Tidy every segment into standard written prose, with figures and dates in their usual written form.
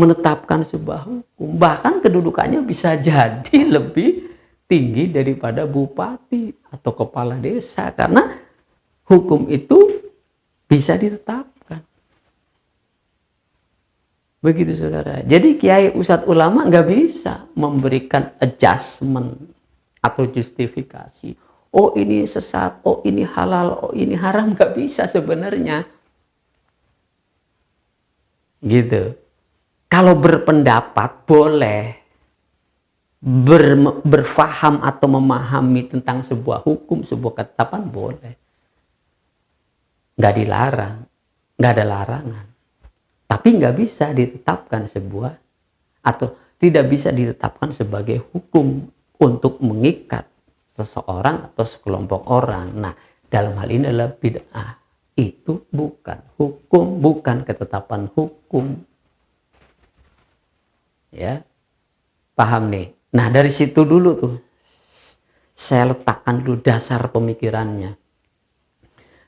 menetapkan sebuah hukum. Bahkan kedudukannya bisa jadi lebih tinggi daripada bupati atau kepala desa, karena hukum itu bisa ditetapkan. Begitu saudara. Jadi kiai ustadz ulama nggak bisa memberikan adjustment atau justifikasi. Oh ini sesat, oh ini halal, oh ini haram, nggak bisa sebenarnya. Gitu. Kalau berpendapat boleh, berfaham atau memahami tentang sebuah hukum, sebuah ketetapan boleh. Nggak dilarang, nggak ada larangan. Tapi nggak bisa ditetapkan sebuah, atau tidak bisa ditetapkan sebagai hukum untuk mengikat seseorang atau sekelompok orang. Nah, dalam hal ini adalah bid'ah. Itu bukan hukum, bukan ketetapan hukum. Ya, paham nih? Nah, dari situ dulu tuh saya letakkan dulu dasar pemikirannya.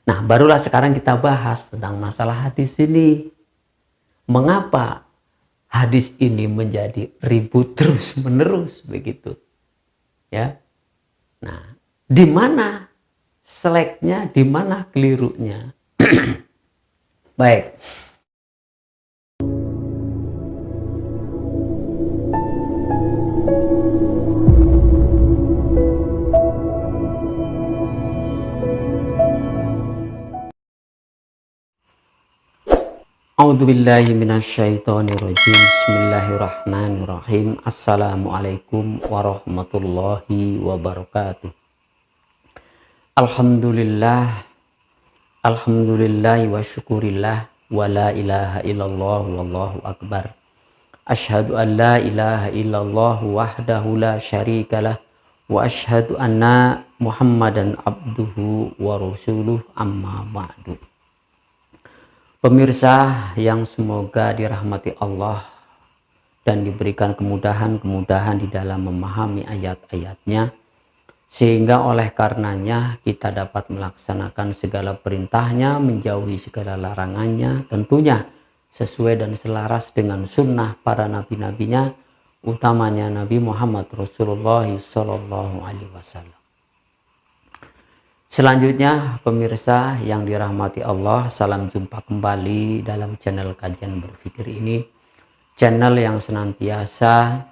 Nah, barulah sekarang kita bahas tentang masalah hadis ini. Mengapa hadis ini menjadi ribut terus menerus begitu? Ya. Nah, di mana seleknya, di mana kelirunya? Baik. A'udzubillahi minasyaitonirrajim. Bismillahirrahmanirrahim. Assalamualaikum warahmatullahi wabarakatuh. Alhamdulillah, alhamdulillahi wa syukurillah, wa la ilaha illallah wallahu akbar. Asyhadu an la ilaha illallah wahdahu la syarikalah, wa asyhadu anna Muhammadan abduhu wa rasuluh, amma ba'du. Pemirsa yang semoga dirahmati Allah dan diberikan kemudahan-kemudahan di dalam memahami ayat-ayatnya, sehingga oleh karenanya kita dapat melaksanakan segala perintahnya, menjauhi segala larangannya, tentunya sesuai dan selaras dengan sunnah para nabi-nabinya, utamanya Nabi Muhammad Rasulullah Sallallahu Alaihi Wasallam. Selanjutnya, pemirsa yang dirahmati Allah, salam jumpa kembali dalam channel Kajian Berpikir ini, channel yang senantiasa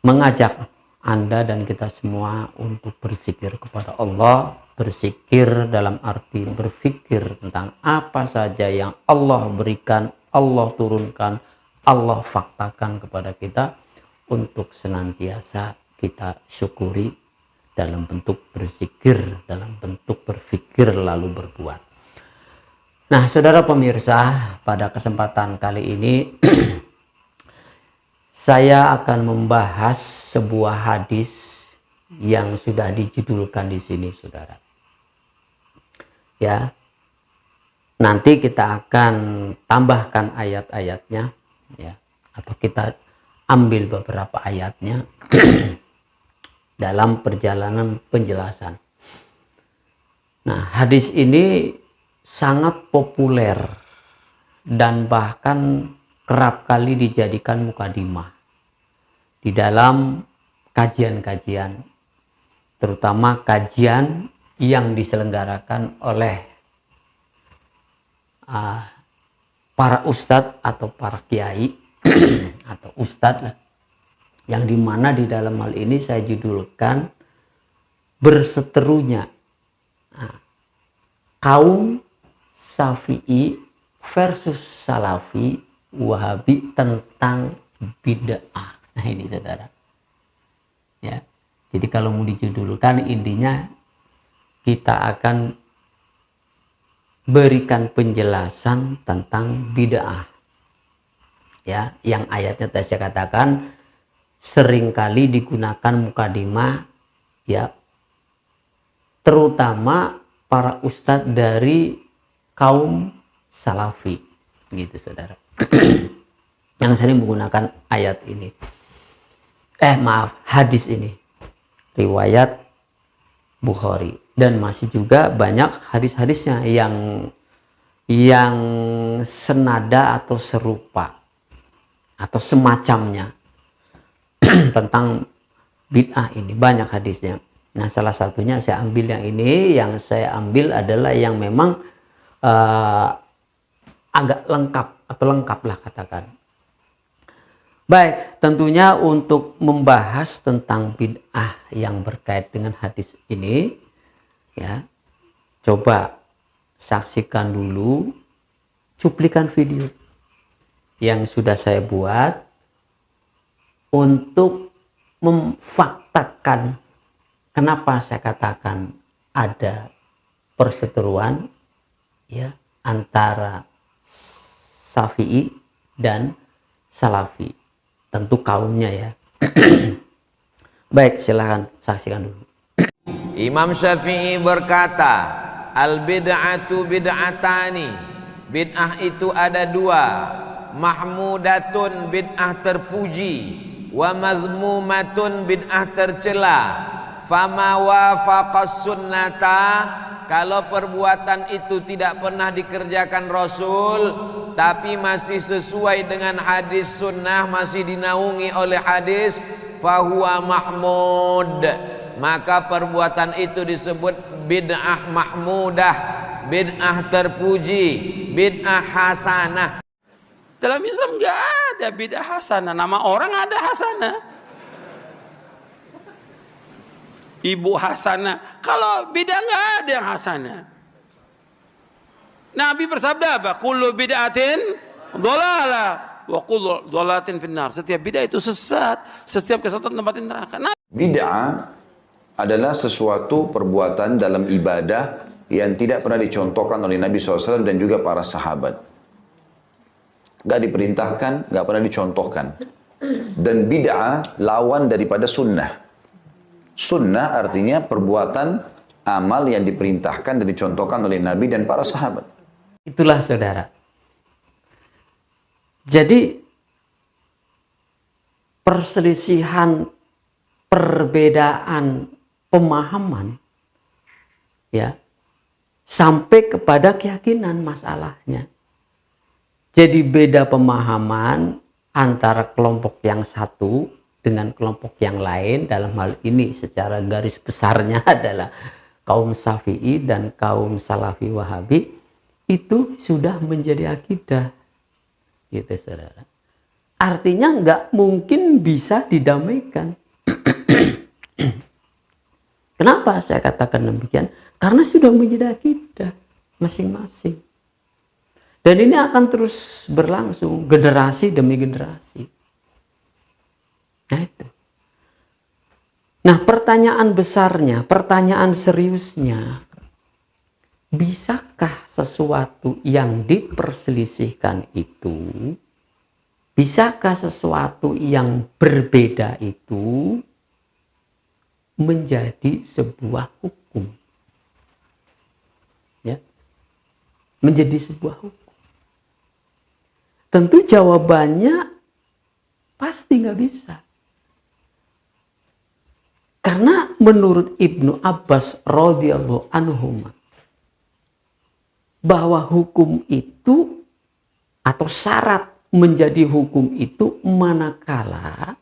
mengajak Anda dan kita semua untuk berzikir kepada Allah. Berzikir dalam arti berpikir tentang apa saja yang Allah berikan, Allah turunkan, Allah faktakan kepada kita, untuk senantiasa kita syukuri dalam bentuk berzikir, dalam bentuk berpikir lalu berbuat. Nah, saudara pemirsa, pada kesempatan kali ini saya akan membahas sebuah hadis yang sudah dijudulkan di sini, saudara. Ya, nanti kita akan tambahkan ayat-ayatnya, ya, atau kita ambil beberapa ayatnya dalam perjalanan penjelasan. Nah, hadis ini sangat populer dan bahkan kerap kali dijadikan mukadimah di dalam kajian-kajian, terutama kajian yang diselenggarakan oleh para ustadz atau para kiai atau ustadz lah, yang dimana di dalam hal ini saya judulkan berseterunya kaum Syafi'i versus Salafi Wahabi tentang bid'ah. Nah, ini saudara, ya. Jadi kalau mau dijudulkan, intinya kita akan berikan penjelasan tentang bid'ah, ya, yang ayatnya tadi saya katakan seringkali digunakan mukadimah, ya, terutama para ustadz dari kaum Salafi, gitu saudara, yang sering menggunakan ayat ini, hadis ini, riwayat Bukhari, dan masih juga banyak hadis-hadisnya yang senada atau serupa, atau semacamnya tentang bid'ah ini. Banyak hadisnya. Nah, salah satunya saya ambil yang ini. Yang saya ambil adalah yang memang agak lengkap atau lengkap lah katakan. Baik, tentunya untuk membahas tentang bid'ah yang berkait dengan hadis ini, ya, coba saksikan dulu cuplikan video yang sudah saya buat untuk memfaktakan kenapa saya katakan ada perseteruan, ya, antara Syafi'i dan Salafi. Tentu kaumnya, ya. Baik, silahkan saksikan dulu. Imam Syafi'i berkata, al-bid'atu bid'atani. Bid'ah itu ada dua. Mahmudatun, bid'ah terpuji, wa mazmumatun, bid'ah tercela. Fama wafaqas sunnata, kalau perbuatan itu tidak pernah dikerjakan Rasul tapi masih sesuai dengan hadis sunnah, masih dinaungi oleh hadis, fahuwa mahmud, maka perbuatan itu disebut bid'ah mahmudah, bid'ah terpuji, bid'ah hasanah. Dalam Islam nggak ada bid'ah hasanah. Nama orang ada hasanah. Ibu hasanah. Kalau bid'ah nggak ada yang hasanah. Nabi bersabda apa? Kullu bid'atin dhalalah wa kullu dhalalatin finnar. Setiap bid'ah itu sesat, setiap kesesatan tempatin neraka. Bid'ah adalah sesuatu perbuatan dalam ibadah yang tidak pernah dicontohkan oleh Nabi SAW dan juga para sahabat. Gak diperintahkan, gak pernah dicontohkan. Dan bid'ah lawan daripada sunnah. Sunnah artinya perbuatan amal yang diperintahkan dan dicontohkan oleh Nabi dan para sahabat. Itulah saudara. Jadi perselisihan, perbedaan pemahaman, ya, sampai kepada keyakinan masalahnya. Jadi beda pemahaman antara kelompok yang satu dengan kelompok yang lain, dalam hal ini secara garis besarnya adalah kaum Syafi'i dan kaum Salafi Wahabi, itu sudah menjadi akidah, gitu saudara. Artinya nggak mungkin bisa didamaikan. Kenapa saya katakan demikian? Karena sudah menjadi akidah masing-masing. Dan ini akan terus berlangsung generasi demi generasi. Nah itu. Nah, pertanyaan besarnya, pertanyaan seriusnya, bisakah sesuatu yang diperselisihkan itu, bisakah sesuatu yang berbeda itu menjadi sebuah hukum? Ya, menjadi sebuah hukum. Tentu jawabannya pasti nggak bisa. Karena menurut Ibnu Abbas radhiyallahu anhu, bahwa hukum itu atau syarat menjadi hukum itu manakala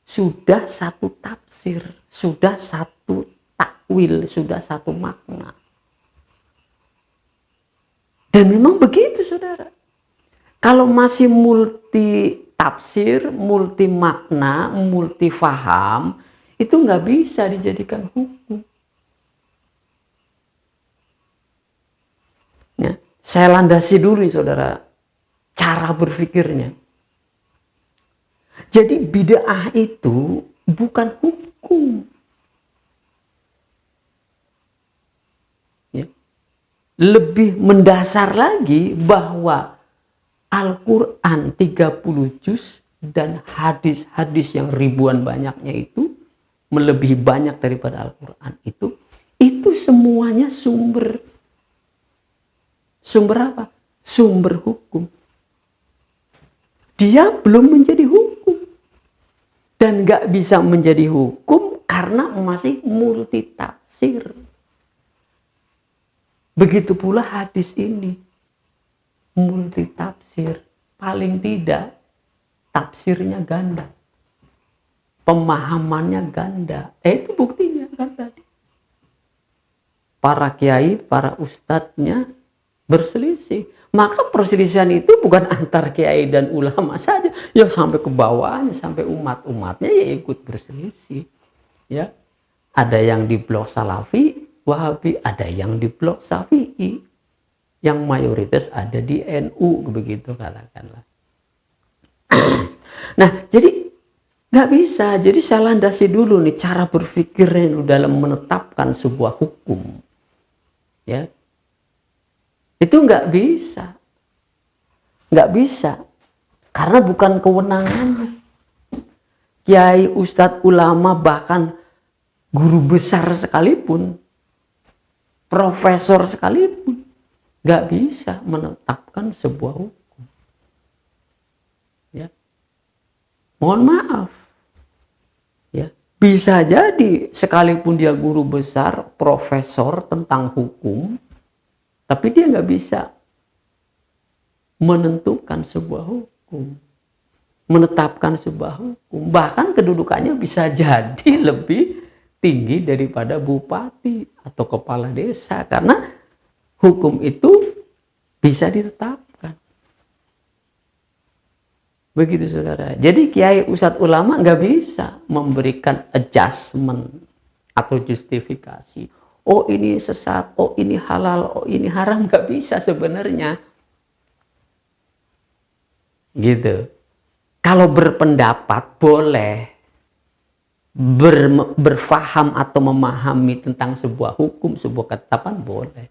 sudah satu tafsir, sudah satu takwil, sudah satu makna. Dan memang begitu saudara. Kalau masih multi tafsir, multi makna, multi faham, itu nggak bisa dijadikan hukum. Ya, saya landasi dulu saudara cara berpikirnya. Jadi bid'ah itu bukan hukum. Ya. Lebih mendasar lagi bahwa Al-Quran 30 juz dan hadis-hadis yang ribuan banyaknya itu, melebihi banyak daripada Al-Quran itu semuanya sumber apa? Sumber hukum. Dia belum menjadi hukum. Dan gak bisa menjadi hukum karena masih multi tafsir. Begitu pula hadis ini. Multi tafsir. Paling tidak tafsirnya ganda, pemahamannya ganda. Itu buktinya kan tadi. Para kiai, para ustadznya berselisih. Maka perselisihan itu bukan antar kiai dan ulama saja, ya sampai ke bawahnya, sampai umatnya ya ikut berselisih. Ya, ada yang di blok Salafi, Wahabi, ada yang di blok Syafi'i, yang mayoritas ada di NU, begitu katakanlah. Nah, jadi nggak bisa. Jadi saya landasi dulu nih cara berpikirnya dalam menetapkan sebuah hukum. Ya, itu nggak bisa, karena bukan kewenangannya. Kiai, ustadz, ulama, bahkan guru besar sekalipun, profesor sekalipun, nggak bisa menetapkan sebuah hukum. Ya, mohon maaf. Ya, bisa jadi sekalipun dia guru besar, profesor tentang hukum, tapi dia nggak bisa menentukan sebuah hukum, menetapkan sebuah hukum. Bahkan kedudukannya bisa jadi lebih tinggi daripada bupati atau kepala desa, karena hukum itu bisa ditetapkan. Begitu saudara. Jadi kiai, ustadz, ulama nggak bisa memberikan adjustment atau justifikasi. Oh ini sesat, oh ini halal, oh ini haram, nggak bisa sebenarnya. Gitu. Kalau berpendapat boleh, berfaham atau memahami tentang sebuah hukum, sebuah ketetapan boleh.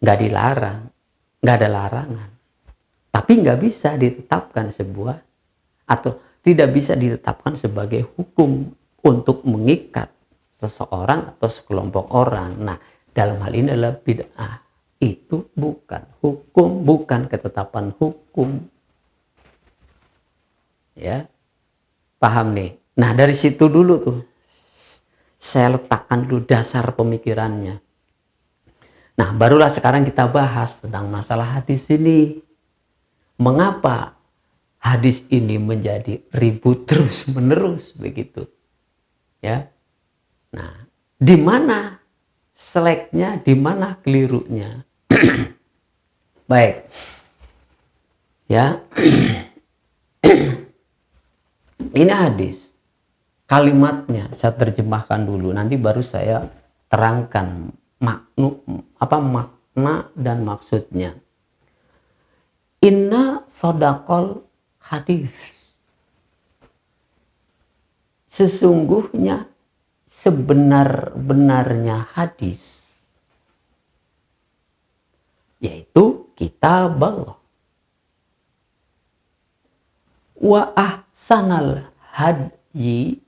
Nggak dilarang, nggak ada larangan. Tapi nggak bisa ditetapkan sebuah, atau tidak bisa ditetapkan sebagai hukum untuk mengikat seseorang atau sekelompok orang. Nah, dalam hal ini adalah bid'ah. Itu bukan hukum, bukan ketetapan hukum. Ya, paham nih? Nah, dari situ dulu tuh, saya letakkan dulu dasar pemikirannya. Nah, barulah sekarang kita bahas tentang masalah hadis ini. Mengapa hadis ini menjadi ribut terus menerus begitu? Ya. Nah, di mana seleknya, di mana kelirunya? Baik. Ya. Ini hadis. Kalimatnya saya terjemahkan dulu, nanti baru saya terangkan makna dan maksudnya. Inna sodaqol hadis. Sesungguhnya sebenar-benarnya hadis, yaitu kitab Allah. Wa ahsanal hadyi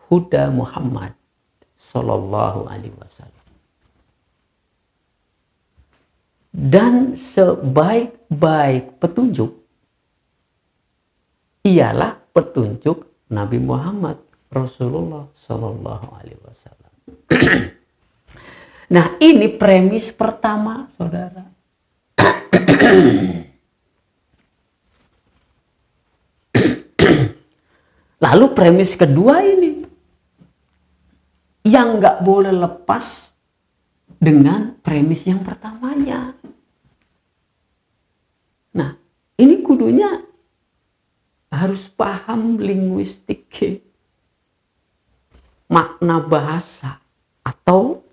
huda Muhammad sallallahu alaihi wasallam. Dan sebaik-baik petunjuk ialah petunjuk Nabi Muhammad Rasulullah Sallallahu Alaihi Wasallam. Nah, ini premis pertama, saudara. Lalu premis kedua ini yang nggak boleh lepas dengan premis yang pertamanya. Nah, ini kudunya harus paham linguistik, makna bahasa, atau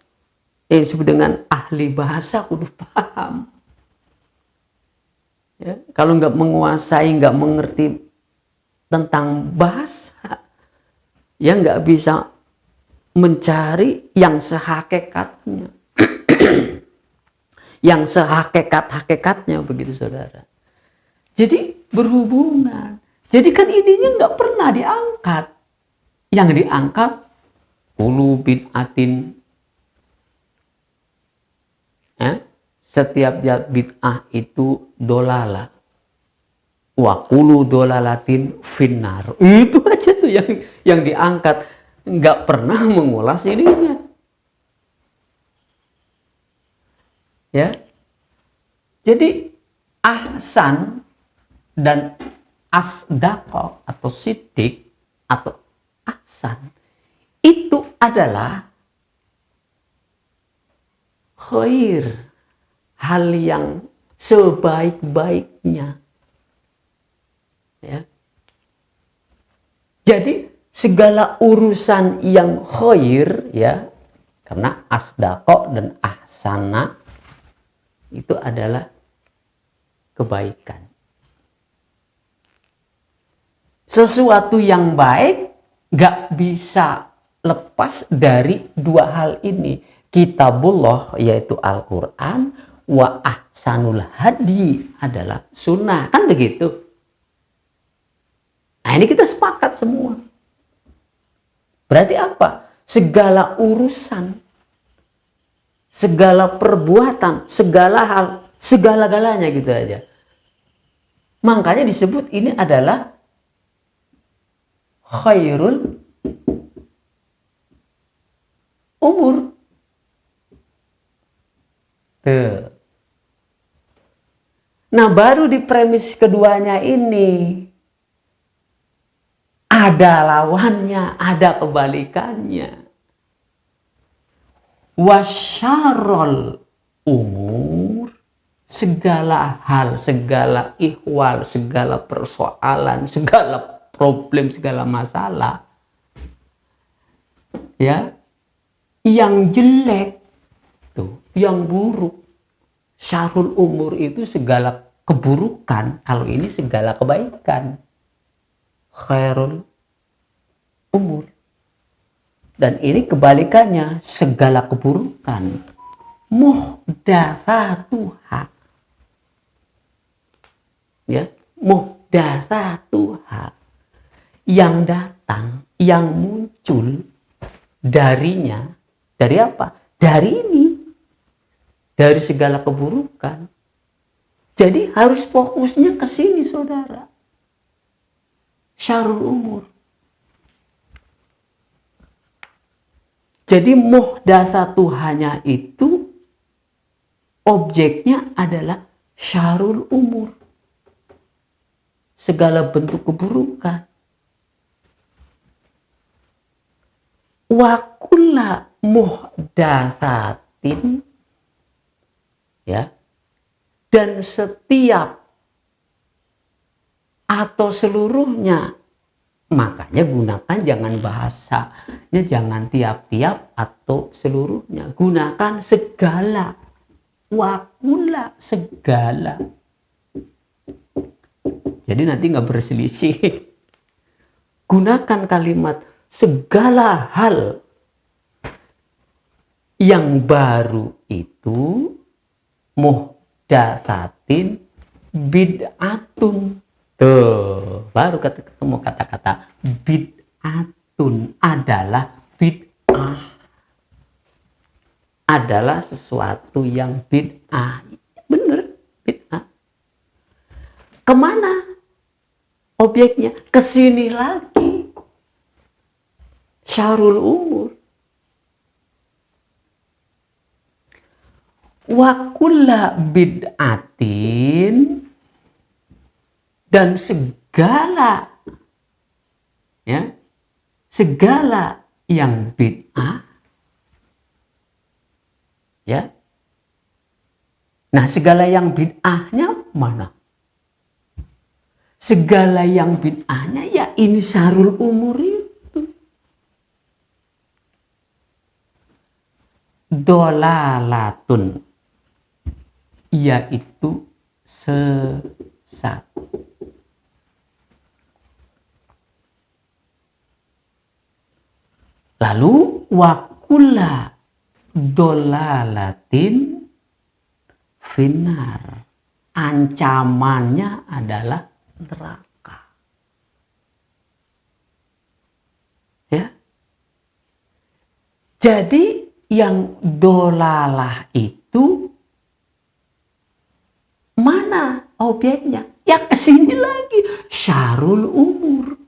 yang disebut dengan ahli bahasa kudu paham. Ya, kalau nggak menguasai, nggak mengerti tentang bahasa, ya nggak bisa mencari yang sehakekatnya. Yang sehakekat-hakekatnya, begitu saudara. Jadi berhubungan. Jadi kan ininya nggak pernah diangkat. Yang diangkat kullu bid'atin. Setiap bid'ah itu dolala. Wa kullu dolalatin finnar. Itu aja tuh yang diangkat. Nggak pernah mengulas ininya. Ya. Jadi ahsan dan asdaqo atau sidik atau ahsan itu adalah khair, hal yang sebaik-baiknya. Ya. Jadi segala urusan yang khair, ya, karena asdaqo dan ahsana itu adalah kebaikan. Sesuatu yang baik gak bisa lepas dari dua hal ini. Kitabullah yaitu Al-Quran, wa ahsanul hadi adalah sunnah. Kan begitu? Nah ini kita sepakat semua. Berarti apa? Segala urusan, segala perbuatan, segala hal, segala-galanya gitu aja. Makanya disebut ini adalah khairul umur. Tuh. Nah baru di premis keduanya ini ada lawannya, ada kebalikannya. Wasyarul umur, segala hal, segala ihwal, segala persoalan, segala problem, segala masalah, ya, yang jelek tuh, yang buruk. Syarul umur itu segala keburukan, kalau ini segala kebaikan. Khairul umur. Dan ini kebalikannya, segala keburukan. Muhdatsatuha. Ya, muhdatsatuha. Yang datang, yang muncul darinya, dari apa? Dari ini. Dari segala keburukan. Jadi harus fokusnya ke sini, saudara. Syarul umur. Jadi muhdatsatuhanya itu objeknya adalah syarul umur. Segala bentuk keburukan. Wa kulla muhdatsatin, ya, dan setiap atau seluruhnya, makanya gunakan jangan bahasanya jangan tiap-tiap atau seluruhnya, gunakan segala, wakula segala. Jadi nanti nggak berselisih. Gunakan kalimat segala hal yang baru itu muhdatsatin bid'atun. Tuh, baru ketemu kata-kata bid'atun adalah bid'ah. Adalah sesuatu yang bid'ah. Bener, bid'ah. Kemana objeknya? Kesini lagi. Syarul umur. Wa kulla bid'atin, dan segala, ya, segala yang bid'ah, ya. Nah, segala yang bid'ahnya mana? Segala yang bid'ahnya ya ini syarul umur itu. Dolalatun, yaitu sesat. Lalu wakula dolalatin finar, ancamannya adalah neraka. Ya. Jadi yang dolalah itu mana objeknya? Ya kesini lagi, syarul umur.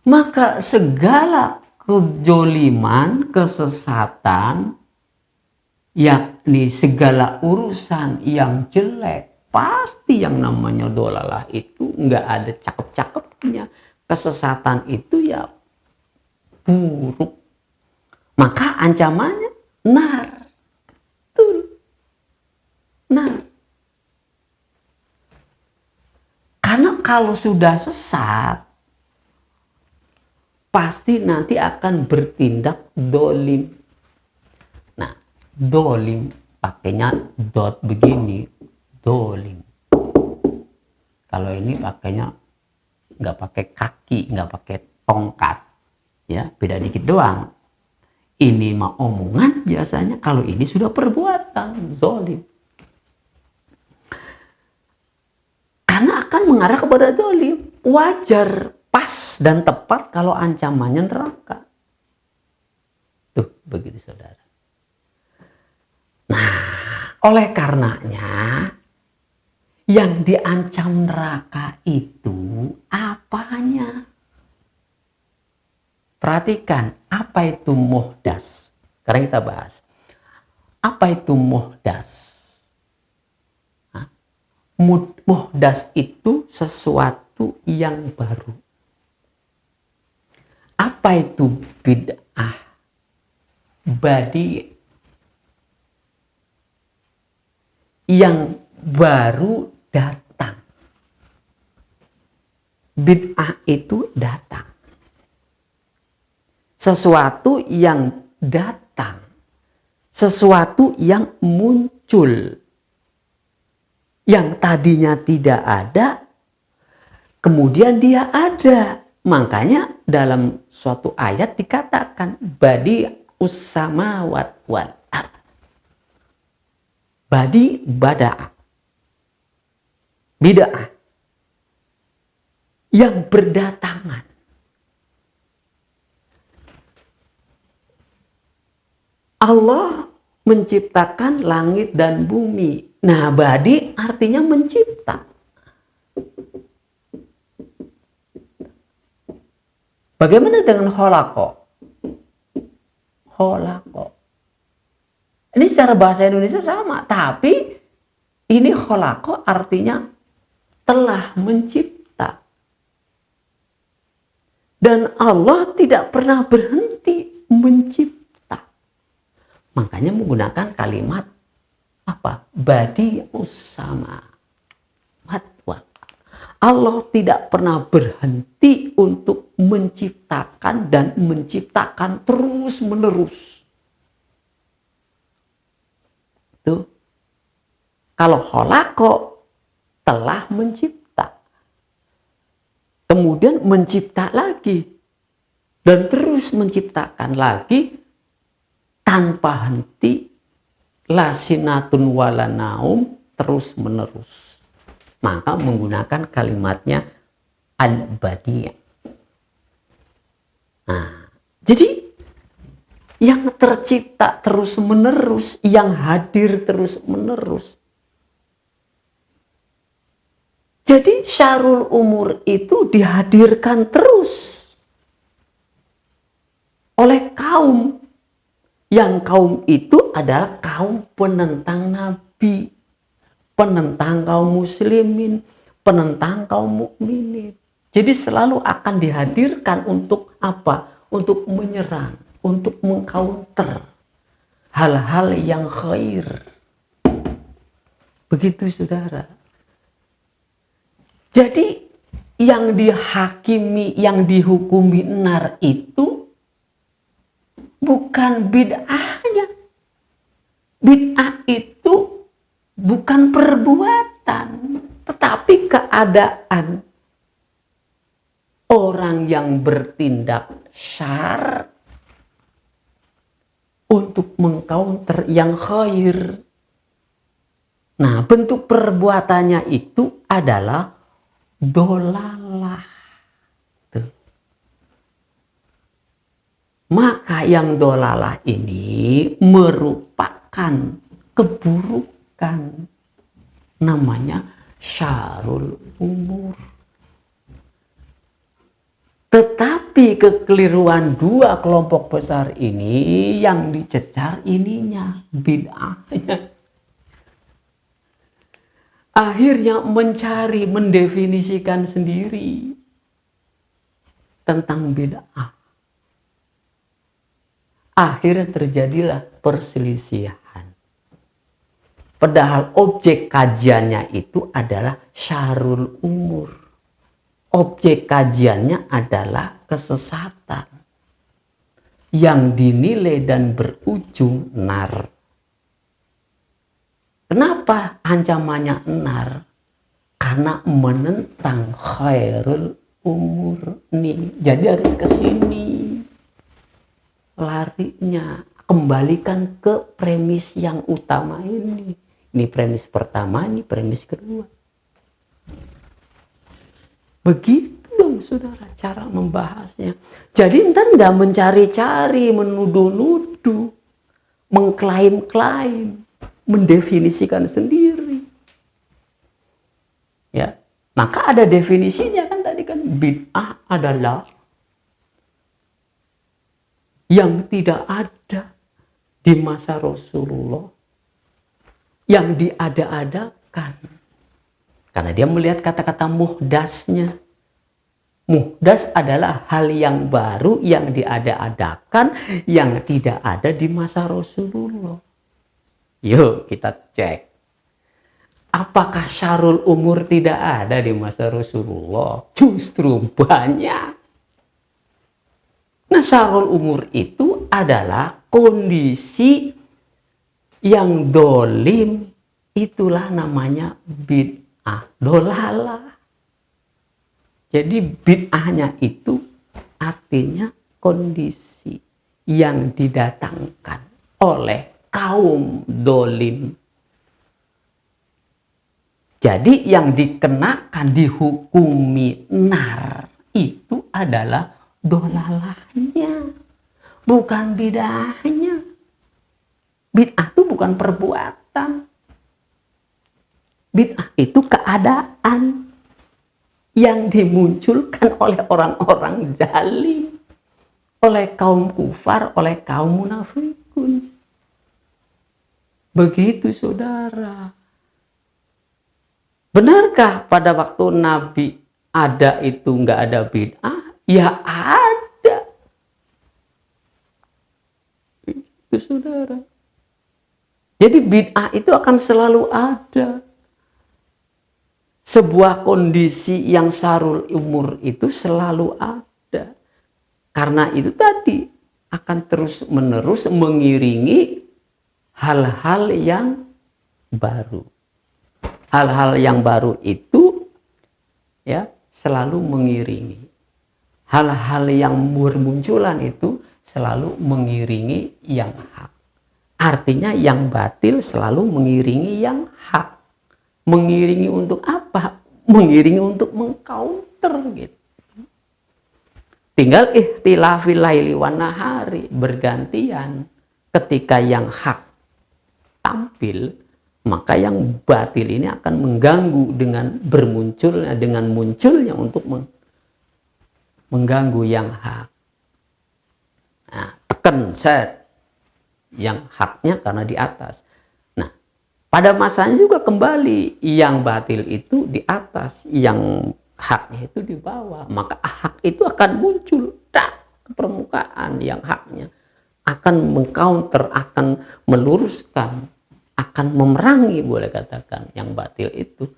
Maka segala kejoliman, kesesatan, yakni segala urusan yang jelek, pasti yang namanya dolalah itu nggak ada cakep-cakepnya. Kesesatan itu ya buruk. Maka ancamannya nar. Betul. Nar. Karena kalau sudah sesat, pasti nanti akan bertindak dolim. Nah, dolim pakainya dot begini, dolim. Kalau ini pakainya nggak pakai kaki, nggak pakai tongkat, ya beda dikit doang. Ini mah omongan biasanya, kalau ini sudah perbuatan, zolim. Karena akan mengarah kepada dolim. Wajar, pas dan tepat kalau ancamannya neraka. Tuh, begitu saudara. Nah, oleh karenanya yang diancam neraka itu apanya? Perhatikan, apa itu muhdas? Sekarang kita bahas. Apa itu muhdas? Muhdas itu sesuatu yang baru. Apa itu bid'ah? Badi yang baru datang. Bid'ah itu datang. Sesuatu yang datang. Sesuatu yang muncul. Yang tadinya tidak ada, kemudian dia ada. Makanya dalam suatu ayat dikatakan badi ussamawat wal ard. Badi bada'a. Bid'ah. Yang berdatangan. Allah menciptakan langit dan bumi. Nah, badi artinya mencipta. Bagaimana dengan kholaqo? Kholaqo. Ini secara bahasa Indonesia sama, tapi ini kholaqo artinya telah mencipta. Dan Allah tidak pernah berhenti mencipta. Makanya menggunakan kalimat apa? Badi usama. Allah tidak pernah berhenti untuk menciptakan dan menciptakan terus menerus. Tuh. Kalau kholaqo telah mencipta. Kemudian mencipta lagi. Dan terus menciptakan lagi tanpa henti. La sinatun wala naum, terus menerus. Maka menggunakan kalimatnya al-badi'. Nah, jadi yang tercipta terus menerus, yang hadir terus menerus. Jadi syarul umur itu dihadirkan terus oleh kaum. Yang kaum itu adalah kaum penentang Nabi, penentang kaum muslimin, penentang kaum mukminin. Jadi selalu akan dihadirkan untuk apa? Untuk menyerang, untuk mengcounter hal-hal yang khair. Begitu saudara. Jadi yang dihakimi, yang dihukumi nar itu bukan bid'ahnya. Bid'ah itu bukan perbuatan, tetapi keadaan orang yang bertindak syar untuk mengcounter yang khair. Nah, bentuk perbuatannya itu adalah dolalah. Maka yang dolalah ini merupakan keburukan. Namanya syarul umur. Tetapi kekeliruan dua kelompok besar ini yang dicecar ininya, bid'ahnya. akhirnya mencari, mendefinisikan sendiri tentang bid'ah. Akhirnya terjadilah perselisihan. Padahal objek kajiannya itu adalah syarul umur. Objek kajiannya adalah kesesatan yang dinilai dan berujung nar. Kenapa ancamannya nar? Karena menentang khairul umur nih. Jadi harus ke sini. Larinya kembalikan ke premis yang utama ini. Ini premis pertama, ini premis kedua. Begitu dong saudara cara membahasnya. Jadi ntar nggak mencari-cari, menuduh-nuduh, mengklaim-klaim, mendefinisikan sendiri. Ya, maka ada definisinya kan tadi kan, bid'ah adalah yang tidak ada di masa Rasulullah, yang diada-adakan. Karena dia melihat kata-kata muhdasnya. Muhdas adalah hal yang baru, yang diada-adakan, yang tidak ada di masa Rasulullah. Yuk kita cek. Apakah syarul umur tidak ada di masa Rasulullah? Justru banyak. Nah, syarul umur itu adalah kondisi yang dolim. Itulah namanya bid'ah, dolalah. Jadi bid'ahnya itu artinya kondisi yang didatangkan oleh kaum dolim. Jadi yang dikenakan, dihukumi nar itu adalah dolalahnya, bukan bid'ahnya. Bid'ah itu bukan perbuatan. Bid'ah itu keadaan yang dimunculkan oleh orang-orang zalim, oleh kaum kufar, oleh kaum munafikun. Begitu saudara. Benarkah pada waktu Nabi ada itu nggak ada bid'ah? Ya ada. Itu saudara. Jadi bid'ah itu akan selalu ada. Sebuah kondisi yang syarul umur itu selalu ada. Karena itu tadi akan terus menerus mengiringi hal-hal yang baru. Hal-hal yang baru itu ya selalu mengiringi. Hal-hal yang bermunculan itu selalu mengiringi yang hak. Artinya yang batil selalu mengiringi yang hak. Mengiringi untuk apa? Mengiringi untuk mengcounter gitu. Tinggal ikhtilafil laili wan nahari, bergantian. Ketika yang hak tampil, maka yang batil ini akan mengganggu dengan bermunculnya, dengan munculnya untuk mengganggu yang hak. Nah, tekan set yang haknya karena di atas. Nah, pada masanya juga kembali yang batil itu di atas, yang haknya itu di bawah. Maka hak itu akan muncul ke permukaan, yang haknya akan mengcounter, akan meluruskan, akan memerangi, boleh katakan, yang batil itu.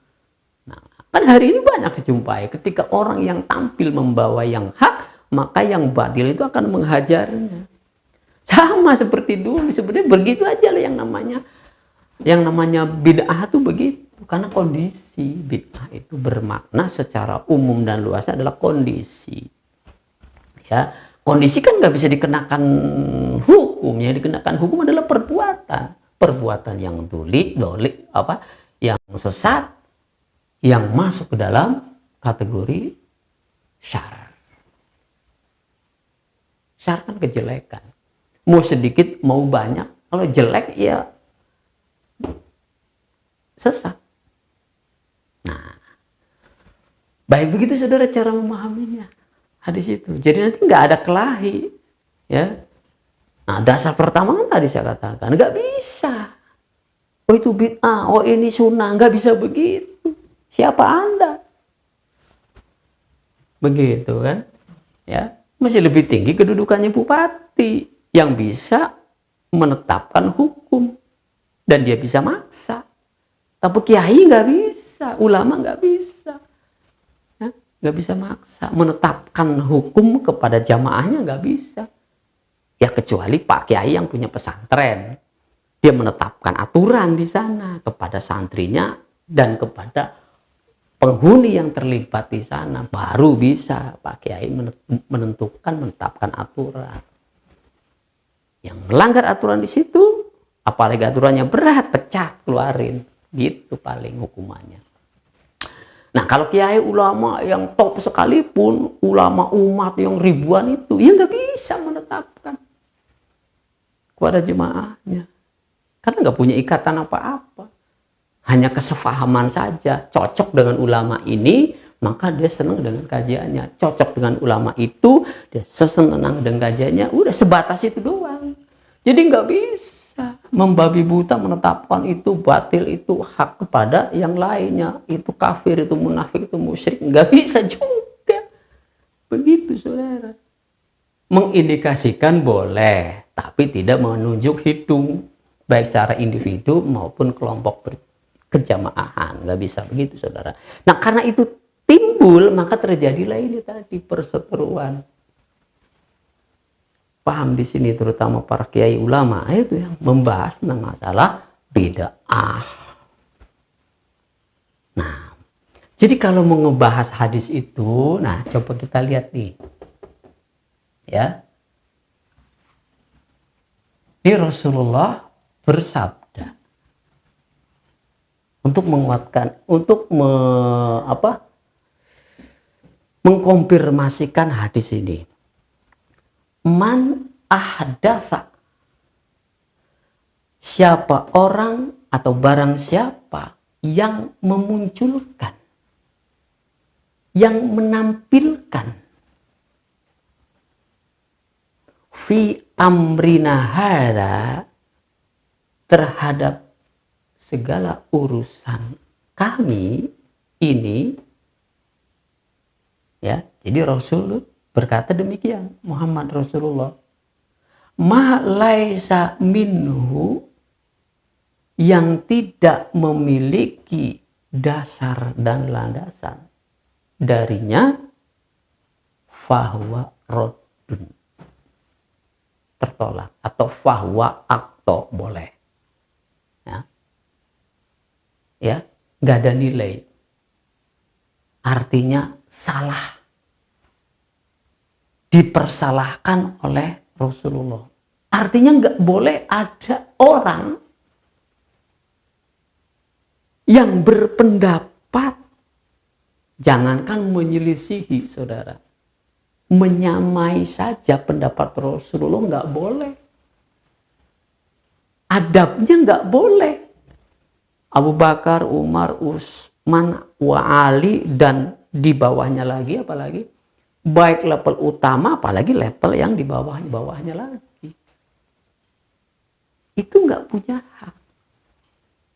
Nah, kan hari ini banyak dijumpai ketika orang yang tampil membawa yang hak, maka yang batil itu akan menghajarnya. Sama seperti dulu, sebenarnya begitu aja lah yang namanya bid'ah itu begitu. Karena kondisi bid'ah itu bermakna secara umum dan luas adalah kondisi. Ya, kondisi kan nggak bisa dikenakan hukum, yang dikenakan hukum adalah perbuatan yang dolik, yang sesat, yang masuk ke dalam kategori syar. Syar kan kejelekan. Mau sedikit, mau banyak. Kalau jelek, ya sesat. Nah, baik begitu saudara cara memahaminya. Hadis itu. Jadi nanti nggak ada kelahi. Ya. Nah, dasar pertama kan tadi saya katakan. Nggak bisa. oh itu bid'ah, oh ini sunnah. Nggak bisa begitu. Siapa Anda? Begitu kan? Ya, masih lebih tinggi kedudukannya bupati yang bisa menetapkan hukum dan dia bisa maksa. Tapi kiai nggak bisa, ulama nggak bisa, ya, nggak bisa maksa menetapkan hukum kepada jamaahnya, nggak bisa. Ya kecuali Pak Kiai yang punya pesantren, dia menetapkan aturan di sana kepada santrinya dan kepada penghuni yang terlibat di sana, baru bisa Pak Kiai menetapkan aturan. Yang melanggar aturan di situ, apalagi aturannya berat, pecah, keluarin, gitu paling hukumannya. Nah kalau kiai ulama yang top sekalipun, ulama umat yang ribuan itu, ya nggak bisa menetapkan kepada jemaahnya, karena nggak punya ikatan apa-apa. Hanya kesepahaman saja, cocok dengan ulama ini, maka dia senang dengan kajiannya. Cocok dengan ulama itu, dia senang dengan kajiannya. Udah sebatas itu doang. Jadi nggak bisa membabi buta menetapkan itu batil, itu hak kepada yang lainnya. Itu kafir, itu munafik, itu musyrik. Nggak bisa juga. Begitu saudara. Mengindikasikan boleh, tapi tidak menunjuk hidung. Baik secara individu maupun kelompok kejamaahan, nggak bisa begitu saudara. Nah karena itu timbul, maka terjadilah ini tadi perseteruan. Paham di sini terutama para kiai ulama itu yang membahas tentang masalah bid'ah. Nah, jadi kalau mau ngebahas hadis itu, nah coba kita lihat nih, ya. Ini Rasulullah bersabda untuk menguatkan, untuk mengkonfirmasikan hadis ini. Man ahdatsa, siapa orang atau barang siapa yang memunculkan, yang menampilkan fi amrina hada, terhadap segala urusan kami ini, ya. Jadi Rasul berkata demikian, Muhammad Rasulullah, ma laisa minhu, yang tidak memiliki dasar dan landasan darinya, fahuwa raddun, tertolak, atau fahuwa akto, boleh, ya, nggak ada nilai, artinya salah, dipersalahkan oleh Rasulullah. Artinya nggak boleh ada orang yang berpendapat, jangankan menyelisihi saudara, menyamai saja pendapat Rasulullah nggak boleh. Adabnya nggak boleh. Abu Bakar, Umar, Utsman, wa Ali, dan di bawahnya lagi, apalagi baik level utama, apalagi level yang di bawahnya lagi, itu nggak punya hak,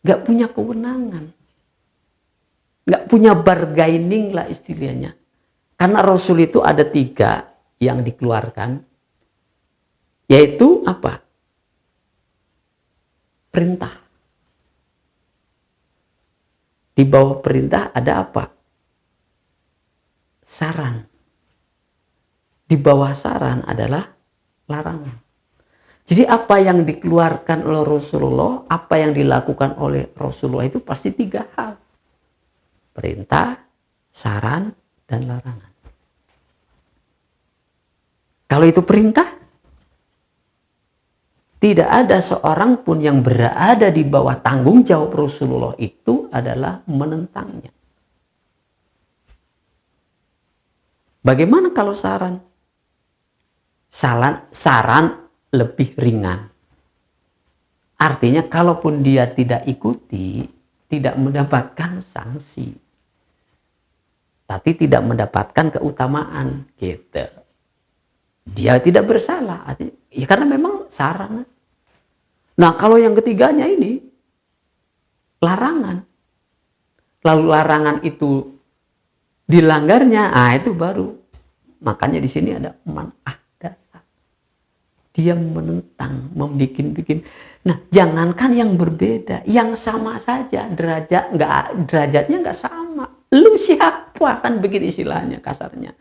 nggak punya kewenangan, nggak punya bargaining lah istilahnya. Karena Rasul itu ada 3 yang dikeluarkan, yaitu apa? Perintah. Di bawah perintah ada apa? Saran. Di bawah saran adalah larangan. Jadi apa yang dikeluarkan oleh Rasulullah, apa yang dilakukan oleh Rasulullah itu pasti 3 hal. Perintah, saran, dan larangan. Kalau itu perintah, tidak ada seorang pun yang berada di bawah tanggung jawab Rasulullah itu adalah menentangnya. Bagaimana kalau saran? Saran lebih ringan. Artinya kalaupun dia tidak ikuti, tidak mendapatkan sanksi, tapi tidak mendapatkan keutamaan, gitu. Dia tidak bersalah, artinya, ya karena memang saran. Nah kalau yang ketiganya ini, larangan. Lalu larangan itu dilanggarnya, itu baru. Makanya di sini ada man ahdatsa. Dia menentang, membikin-bikin. Nah, jangankan yang berbeda, yang sama saja derajatnya nggak sama. Lu siapa, kan begitu istilahnya kasarnya.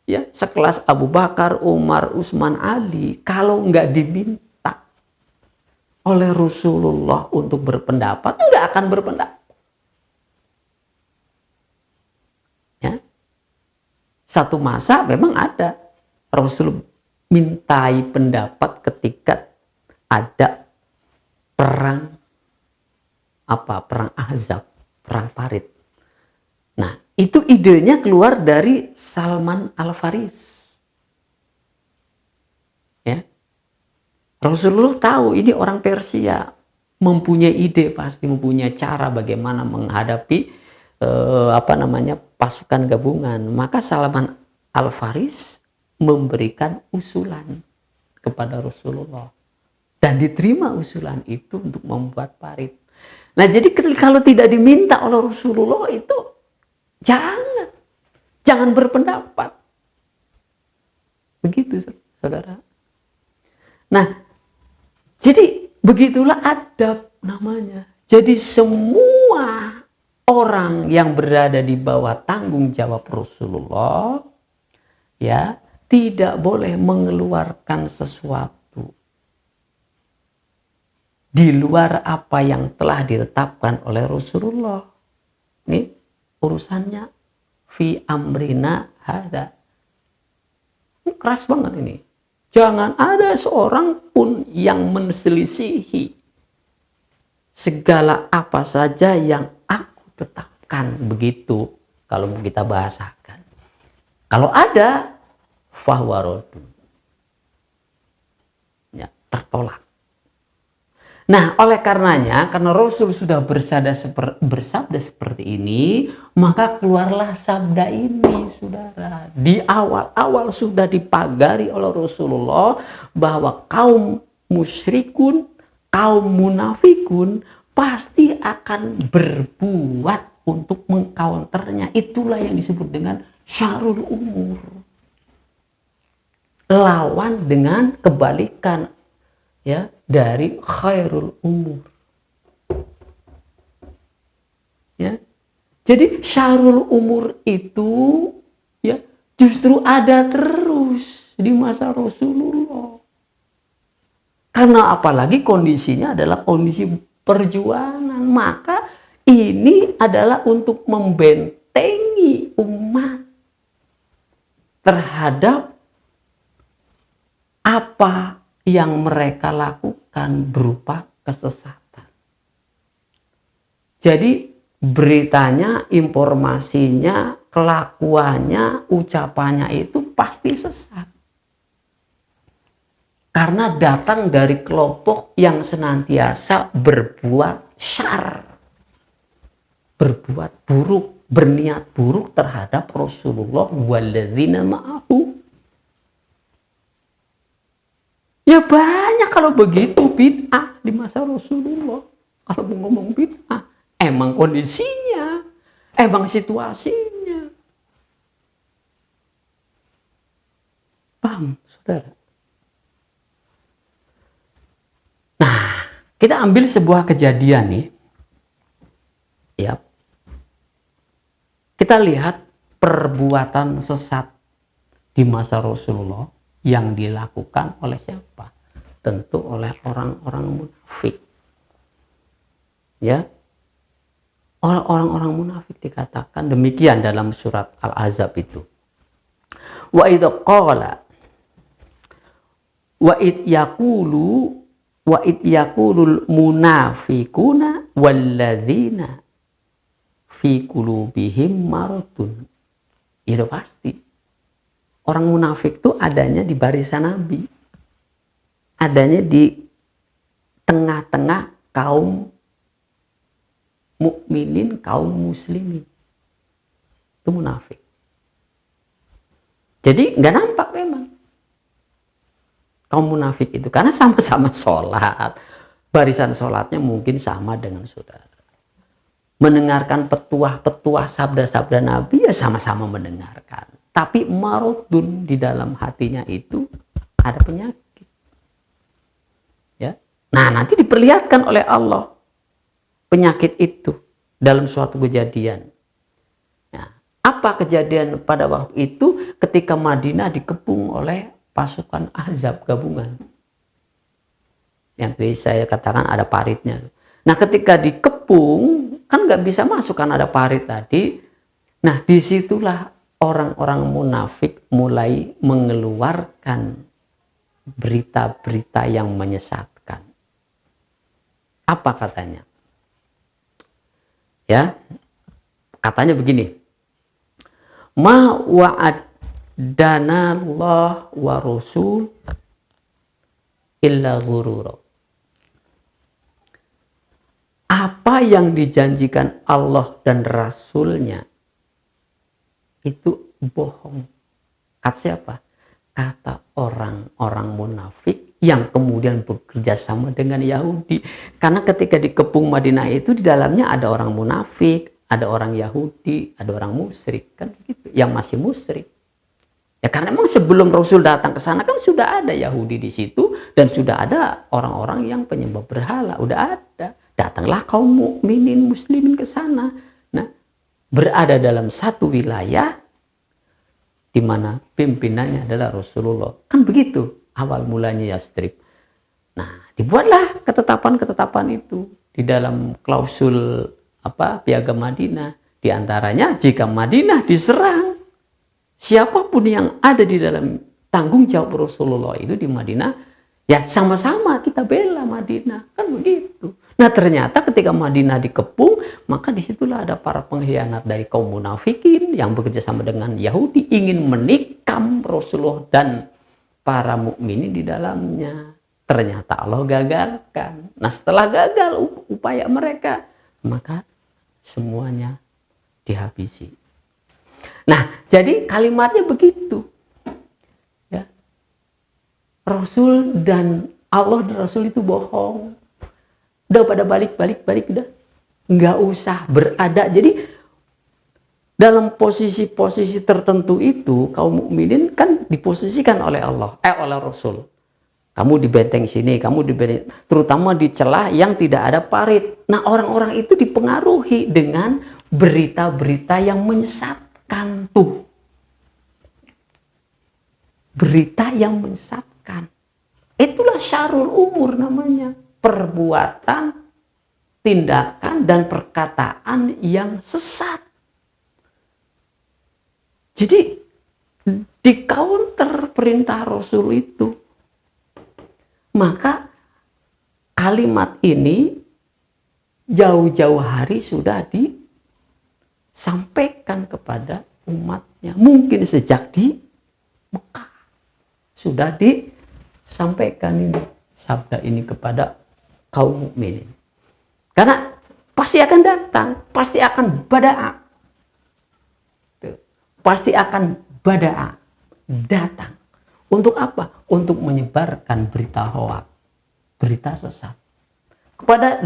Ya, sekelas Abu Bakar, Umar, Utsman, Ali, kalau nggak diminta oleh Rasulullah untuk berpendapat, nggak akan berpendapat. Ya. Satu masa memang ada Rasul mintai pendapat ketika ada perang Ahzab, perang Parit. Nah, itu idenya keluar dari Salman Al-Faris. Ya. Rasulullah tahu ini orang Persia, mempunyai ide, pasti mempunyai cara bagaimana menghadapi pasukan gabungan. Maka Salman Al-Faris memberikan usulan kepada Rasulullah. Dan diterima usulan itu untuk membuat parit. Nah, jadi kalau tidak diminta oleh Rasulullah itu jangan berpendapat. Begitu, saudara. Nah, jadi begitulah adab namanya. Jadi semua orang yang berada di bawah tanggung jawab Rasulullah, ya, tidak boleh mengeluarkan sesuatu di luar apa yang telah ditetapkan oleh Rasulullah. Ini urusannya fi amrina hada. Ini keras banget ini. Jangan ada seorang pun yang menselisihi segala apa saja yang aku tetapkan, begitu kalau kita bahasakan. Kalau ada fahuwa raddun, ya, tertolak. Nah, oleh karenanya, karena Rasul sudah bersabda seperti ini, maka keluarlah sabda ini, saudara. Di awal-awal sudah dipagari oleh Rasulullah bahwa kaum musyrikun, kaum munafikun pasti akan berbuat untuk mengcounternya. Itulah yang disebut dengan syarrul umur. Lawan dengan kebalikan, ya, dari khairul umur. Ya. Jadi syarrul umur itu, ya, justru ada terus di masa Rasulullah. Karena apalagi kondisinya adalah kondisi perjuangan, maka ini adalah untuk membentengi umat terhadap apa yang mereka lakukan berupa kesesatan. Jadi beritanya, informasinya, kelakuannya, ucapannya itu pasti sesat. Karena datang dari kelompok yang senantiasa berbuat syar, berbuat buruk, berniat buruk terhadap Rasulullah walladzina ma'ahu. Ya banyak kalau begitu bid'ah di masa Rasulullah. Kalau mau ngomong bid'ah, emang kondisinya, emang situasinya. Paham, saudara? Nah, kita ambil sebuah kejadian nih. Ya. Kita lihat perbuatan sesat di masa Rasulullah yang dilakukan oleh siapa? Tentu oleh orang-orang munafik. Ya. Oleh orang-orang munafik dikatakan demikian dalam surat Al-Ahzab itu. Wa idh qala wa idh yaqulul munafiquna walladzina fi qulubihim maradun. Itu pasti. Orang munafik itu adanya di barisan Nabi. Adanya di tengah-tengah kaum mukminin, kaum muslimin. Itu munafik. Jadi nggak nampak memang kaum munafik itu. Karena sama-sama sholat. Barisan sholatnya mungkin sama dengan saudara. mendengarkan petuah-petuah sabda-sabda Nabi, ya sama-sama mendengarkan. Tapi maradun di dalam hatinya itu ada penyakit. Ya. Nah, nanti diperlihatkan oleh Allah penyakit itu dalam suatu kejadian. Nah, apa kejadian pada waktu itu ketika Madinah dikepung oleh pasukan Ahzab gabungan? Yang saya katakan ada paritnya. Nah, ketika dikepung, kan nggak bisa masuk kan ada parit tadi. Nah, disitulah orang-orang munafik mulai mengeluarkan berita-berita yang menyesatkan. Apa katanya? Ya, katanya begini. Ma wa'adana Allah wa Rasul illa ghurura. Apa yang dijanjikan Allah dan Rasulnya itu bohong. Kata siapa? Kata orang-orang munafik yang kemudian bekerja sama dengan Yahudi. Karena ketika dikepung Madinah itu di dalamnya ada orang munafik, ada orang Yahudi, ada orang musyrik, kan begitu, yang masih musyrik. Ya karena memang sebelum Rasul datang ke sana kan sudah ada Yahudi di situ dan sudah ada orang-orang yang penyembah berhala, udah ada. Datanglah kaum mukminin muslimin ke sana. Nah, berada dalam satu wilayah di mana pimpinannya adalah Rasulullah. Kan begitu awal mulanya Yastrib. Nah, dibuatlah ketetapan-ketetapan itu di dalam klausul Piagam Madinah. Di antaranya jika Madinah diserang, siapapun yang ada di dalam tanggung jawab Rasulullah itu di Madinah, ya sama-sama kita bela Madinah. Kan begitu. Nah, ternyata ketika Madinah dikepung, maka disitulah ada para pengkhianat dari kaum munafikin yang bekerja sama dengan Yahudi ingin menikam Rasulullah dan para mukminin di dalamnya. Ternyata Allah gagalkan. Nah, setelah gagal upaya mereka, maka semuanya dihabisi. Nah, jadi kalimatnya begitu. Ya. Rasul dan Allah dan Rasul itu bohong. Udah pada balik udah. Nggak usah berada. Jadi dalam posisi-posisi tertentu itu kaum mukminin kan diposisikan oleh Allah, oleh Rasul. Kamu di benteng sini, kamu di benteng, terutama di celah yang tidak ada parit. Nah, orang-orang itu dipengaruhi dengan berita-berita yang menyesatkan tuh. Berita yang menyesatkan. Itulah syarrul umur namanya. Perbuatan, tindakan, dan perkataan yang sesat. Jadi, di counter perintah Rasul itu, maka kalimat ini jauh-jauh hari sudah disampaikan kepada umatnya. Mungkin sejak di Mekah sudah disampaikan ini, sabda ini kepada kaum mukminin. Karena pasti akan datang, pasti akan bada'a. Pasti akan bada'a datang. Untuk apa? Untuk menyebarkan berita hoak, berita sesat.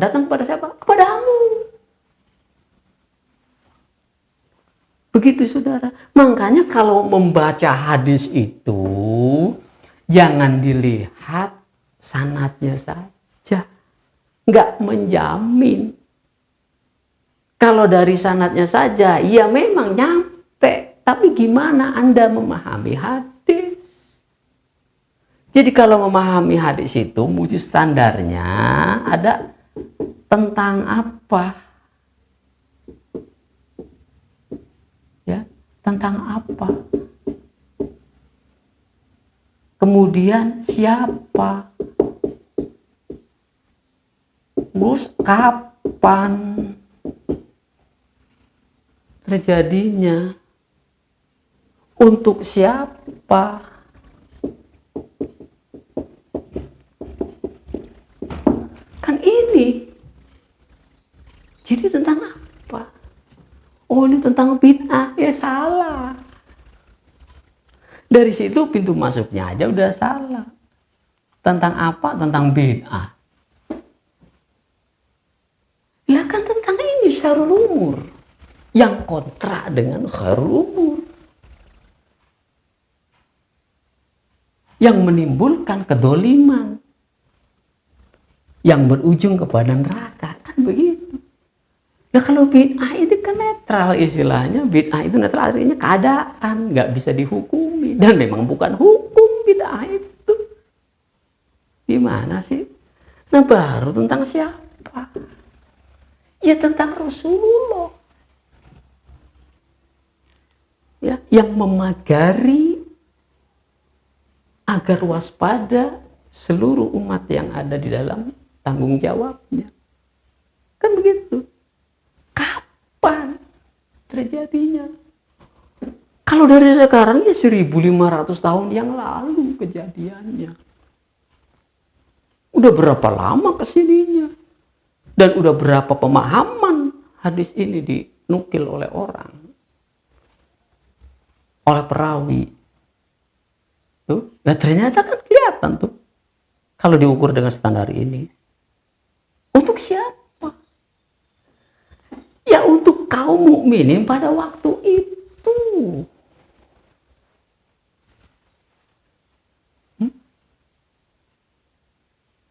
Datang kepada siapa? Kepadamu. Begitu saudara. Makanya kalau membaca hadis itu jangan dilihat sanadnya saja. Nggak menjamin. Kalau dari sanadnya saja, ya memang nyampe. Tapi gimana Anda memahami hadis? Jadi kalau memahami hadis itu, muji standarnya ada tentang apa? Ya, tentang apa? Kemudian siapa? Terus kapan terjadinya? Untuk siapa? Kan ini. Jadi tentang apa? Oh, ini tentang bid'ah. Ya salah. Dari situ pintu masuknya aja udah salah. Tentang apa? Tentang bid'ah. Ya kan tentang ini syarul umur, yang kontra dengan khairul umur, yang menimbulkan kedoliman, yang berujung kepada neraka, kan begitu. Nah kalau bid'ah itu kan netral istilahnya, bid'ah itu netral artinya keadaan, nggak bisa dihukumi, dan memang bukan hukum bid'ah itu. Gimana sih? Nah baru tentang siapa? Ya tentang Rasulullah. Ya, yang memagari agar waspada seluruh umat yang ada di dalam tanggung jawabnya. Kan begitu. Kapan terjadinya? Kalau dari sekarang ya 1500 tahun yang lalu kejadiannya. Udah berapa lama kesininya? Dan udah berapa pemahaman hadis ini dinukil oleh orang? Oleh perawi. Tuh, nah ternyata kan kelihatan tuh. Kalau diukur dengan standar ini. Untuk siapa? Ya untuk kaum mukminin pada waktu itu.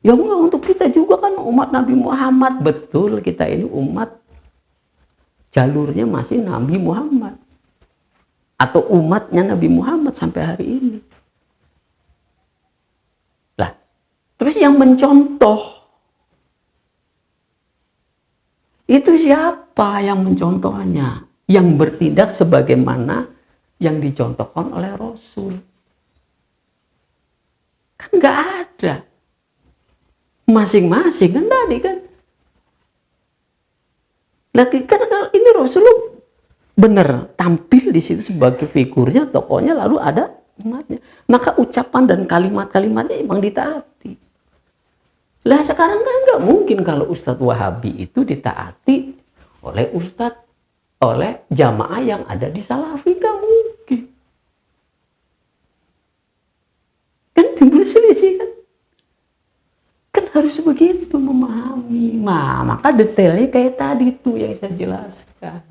Ya enggak, untuk kita juga kan umat Nabi Muhammad. Betul, kita ini umat jalurnya masih Nabi Muhammad. Atau umatnya Nabi Muhammad sampai hari ini. Lah, terus yang mencontoh itu siapa yang mencontohnya? Yang bertindak sebagaimana yang dicontohkan oleh Rasul. Kan nggak ada. Masing-masing kan tadi kan. Lagi kan ini Rasulullah benar tampil di situ sebagai figurnya, tokohnya, lalu ada umatnya. Maka ucapan dan kalimat-kalimatnya memang ditaati. Lah sekarang kan nggak mungkin kalau Ustadz Wahabi itu ditaati oleh Ustadz, oleh jamaah yang ada di Salafi, nggak mungkin. Kan timbul selisih kan. Kan harus begitu memahami. Nah, maka detailnya kayak tadi tuh yang saya jelaskan.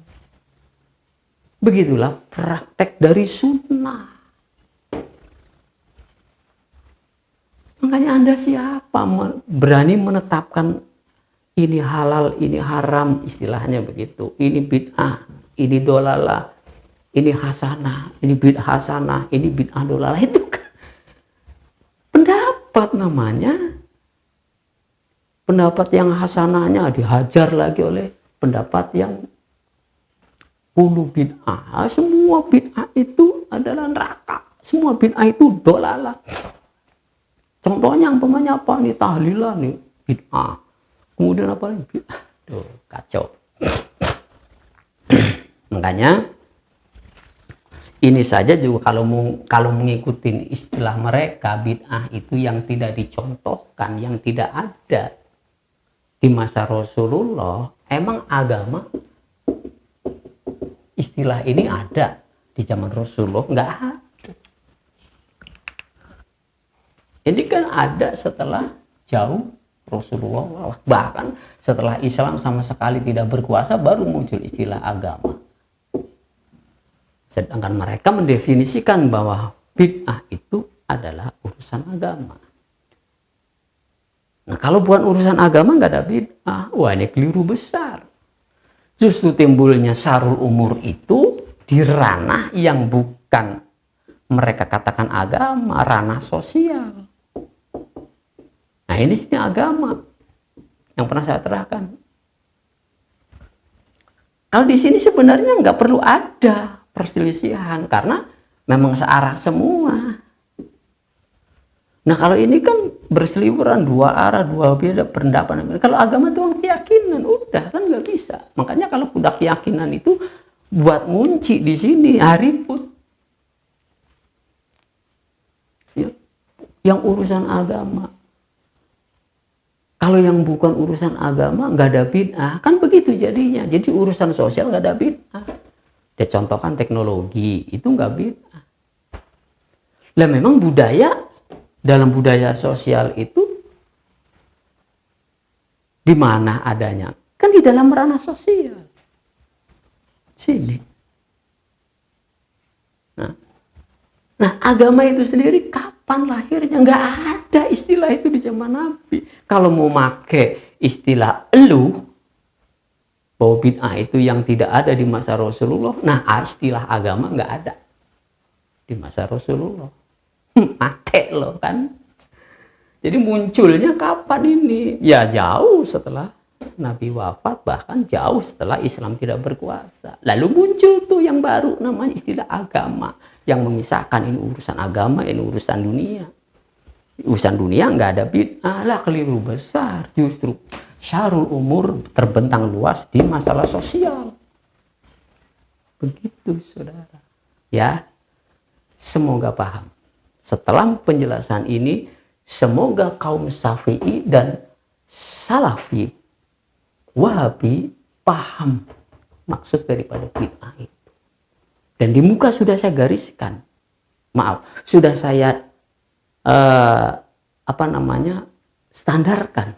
Begitulah praktek dari sunnah. Makanya Anda siapa berani menetapkan ini halal, ini haram, istilahnya begitu. Ini bid'ah, ini dolalah, ini hasanah, ini bid'ah hasanah, ini bid'ah dolalah. Itu kan pendapat namanya. Pendapat yang hasanahnya dihajar lagi oleh pendapat yang ulu bid'ah. Semua bid'ah itu adalah neraka. Semua bid'ah itu dolalah. Contohnya umpamanya apa nih? Tahlilan nih bid'ah. Kemudian apa nih? Bid'ah. Tuh, kacau. Makanya ini saja juga kalau mengikuti istilah mereka, bid'ah itu yang tidak dicontohkan, yang tidak ada di masa Rasulullah. Emang agama istilah ini ada di zaman Rasulullah? Enggak ada. Ini kan ada setelah jauh Rasulullah, bahkan setelah Islam sama sekali tidak berkuasa baru muncul istilah agama. Sedangkan mereka mendefinisikan bahwa bid'ah itu adalah urusan agama. Nah kalau bukan urusan agama nggak ada bid'ah, wah ini keliru besar. Justru timbulnya syarul umur itu di ranah yang bukan mereka katakan agama, ranah sosial. Nah ini sini agama yang pernah saya terangkan. Kalau di sini sebenarnya nggak perlu ada perselisihan karena memang searah semua. Nah kalau ini kan berseliweran dua arah, dua beda pendapat. Kalau agama itu keyakinan, udah kan nggak bisa. Makanya kalau udah keyakinan itu buat ngunci di sini ribut. Ya. Yang urusan agama. Kalau yang bukan urusan agama nggak ada bid'ah, kan begitu jadinya. Jadi urusan sosial nggak ada bid'ah. Dia contohkan teknologi itu nggak bid'ah. Lah memang budaya, dalam budaya sosial itu di mana adanya? Kan di dalam ranah sosial. Sini. Nah, agama itu sendiri kapan lahirnya? Nggak ada istilah itu di zaman Nabi. Kalau mau make istilah elu, bahwa bid'ah itu yang tidak ada di masa Rasulullah, nah istilah agama nggak ada di masa Rasulullah. Mate loh kan. Jadi munculnya kapan ini? Ya jauh setelah Nabi wafat, bahkan jauh setelah Islam tidak berkuasa. Lalu muncul tuh yang baru namanya istilah agama, yang memisahkan ini urusan agama, ini urusan dunia. Urusan dunia nggak ada bid'ah, lah keliru besar. Justru syarul umur terbentang luas di masalah sosial. Begitu saudara. Ya, semoga paham. Setelah penjelasan ini, semoga kaum Syafi'i dan Salafi, Wahabi paham maksud daripada bid'ah itu. Dan di muka sudah saya gariskan, maaf, sudah saya standarkan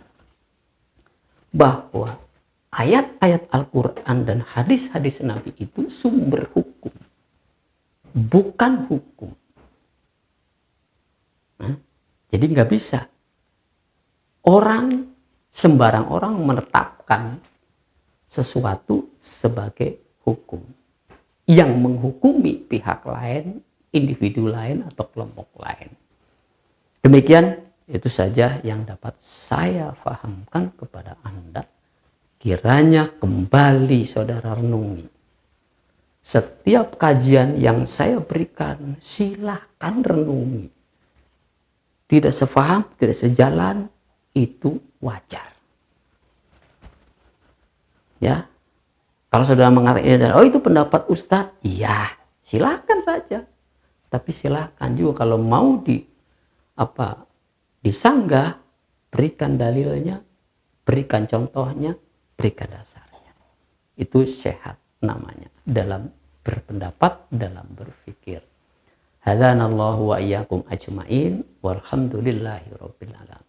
bahwa ayat-ayat Al-Quran dan hadis-hadis Nabi itu sumber hukum, bukan hukum. Jadi nggak bisa sembarang orang menetapkan sesuatu sebagai hukum yang menghukumi pihak lain, individu lain, atau kelompok lain. Demikian, itu saja yang dapat saya fahamkan kepada Anda. Kiranya kembali saudara renungi. Setiap kajian yang saya berikan, silahkan renungi. Tidak sefaham, tidak sejalan, itu wajar. Ya, kalau saudara mengatakan, oh itu pendapat Ustadz, iya, silakan saja. Tapi silakan juga kalau mau disanggah, berikan dalilnya, berikan contohnya, berikan dasarnya. Itu sehat namanya dalam berpendapat, dalam berpikir. Hadanallahu wa iyyakum ajma'in walhamdulillahi rabbil alamin.